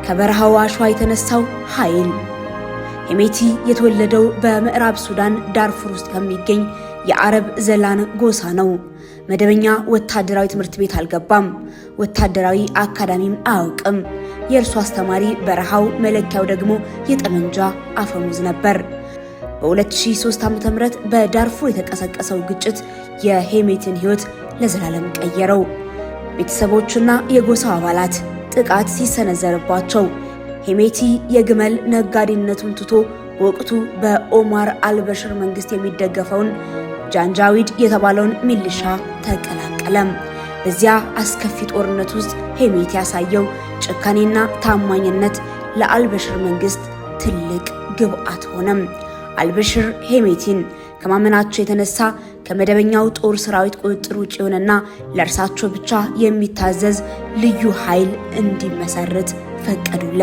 ከበረሃው አሸዋ የተነሳው ኃይል። ሄሜቲ የተወለደው በምዕራብ ሱዳን ዳርፉር ውስጥ ከሚገኝ የአረብ ዘላን ጎሳ ነው። መደበኛ ወታደራዊ ትምህርት ቤት አልገባም። ወታደራዊ አካዳሚም አያውቅም። የእርሱ አስተማሪ በረሃው፣ መለኪያው ደግሞ የጠመንጃ አፈሙዝ ነበር። በ2003 ዓ.ም በዳርፉር የተቀሰቀሰው ግጭት የሄሜቲን ሕይወት ለዘላለም ቀየረው። ቤተሰቦቹና የጎሳው አባላት ጥቃት ሲሰነዘርባቸው ሄሜቲ የግመል ነጋዴነቱን ትቶ በወቅቱ በኦማር አልበሽር መንግስት የሚደገፈውን ጃንጃዊድ የተባለውን ሚሊሻ ተቀላቀለ። በዚያ አስከፊ ጦርነት ውስጥ ሄሜቲ ያሳየው ጭካኔና ታማኝነት ለአልበሽር መንግስት ትልቅ ግብአት ሆነ። አልበሽር ሄሜቲን ከማመናቸው የተነሳ ከመደበኛው ጦር ሰራዊት ቁጥጥር ውጭ የሆነና ለእርሳቸው ብቻ የሚታዘዝ ልዩ ኃይል እንዲመሰርት ፈቀዱለት።